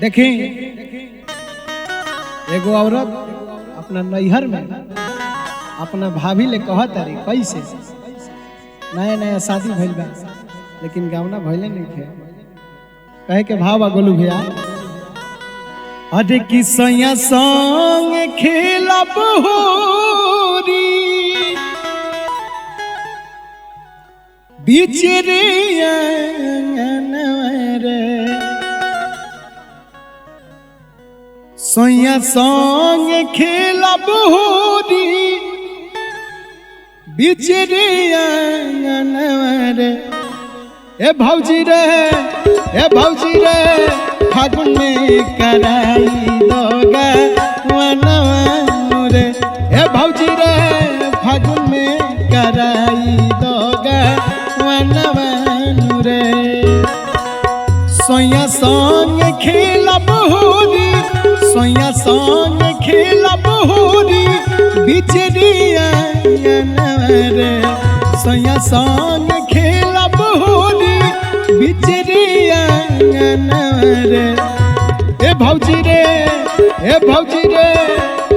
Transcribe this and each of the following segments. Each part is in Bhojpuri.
देखी एगो औरत अपना नैहर में अपना भाभी ले कहत अरे कैसे नया नया शादी भइल बा लेकिन गावना भइले नहीं थे कहे के भाव गोलू भैया अरे कि सैया संग खेलब होरी बीच रे सैया संग खेलब होरी बीच रे ए भौजी रे फागुन में कराई दोगा वनवा रे ए भौजी रे फागुन में कराई दोगा वनवा रे सैया संग खेलब होरी सैया संग खेलब होरी बिचरिया रे सैया संग खेलब होरी बिचरिया रे ए भौजी रे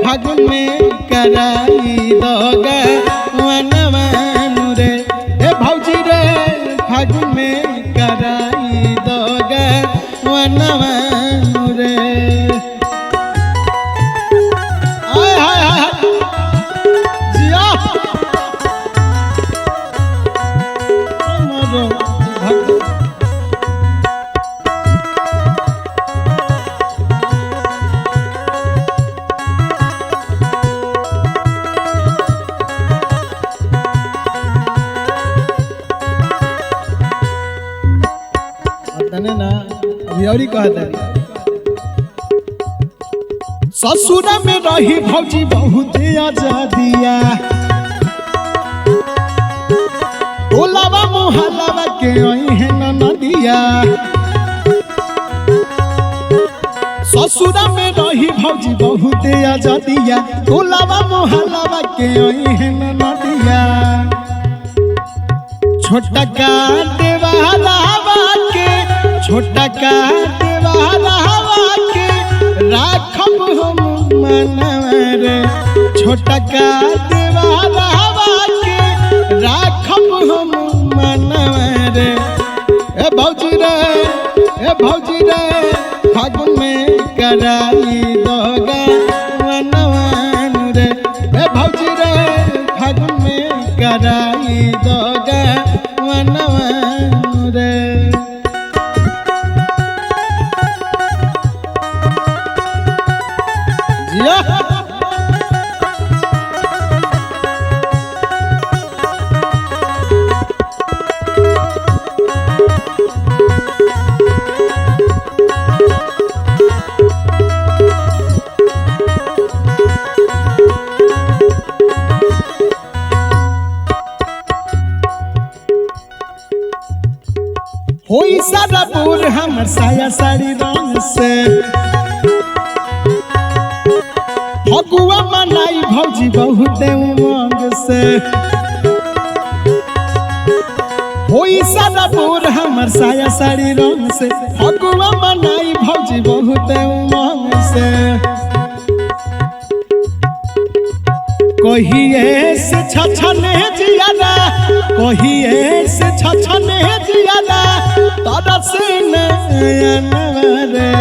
फागुन में कराई दोगा वनवा रे ए भौजी रे फागुन में कराई दोगा वनवा रे ना अभी कहता ससुर में रही भौजी बहुत आजादिया टोलावा मोहल्लावा के है नदिया ससुर में रही भौजी बहुत आजादिया टोलावा मोहल्लावा के है नदिया छोटा का देवाला छोटा का देवाला के राखब हम मनरे छोटा का देवाला के राखब हम मनरे ए भौजी रे फागुन में कराई दोगा वनवान रे ए भौजी रे फागुन में कराई दोगा वनवान रे होई सारा पूर हमर साया साड़ी रंग से फगुआ मनाई भौजी बहुत उमंग से होई सारा पूर हमर साया साड़ी रंग से फगुआ मनाई भौजी बहुत उमंग से कहिए से छछने जियादा कहिए से छछने जियादा तारा से नयन रे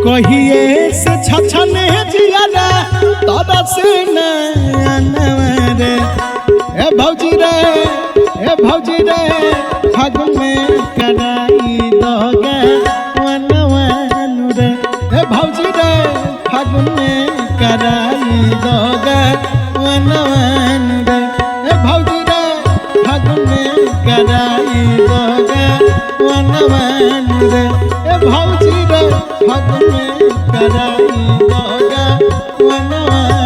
कहिए से छछने जियादा तारा से नयन रे ए भौजी रे फागुन में कराई दोगा वनवान रे ए भौजी रे फागुन में कराई दोगा वनवान रे ए भौजी रे फागुन में कराई दोगा वनवान रे ए भौजी रे फागुन में कराई दोगा वनवान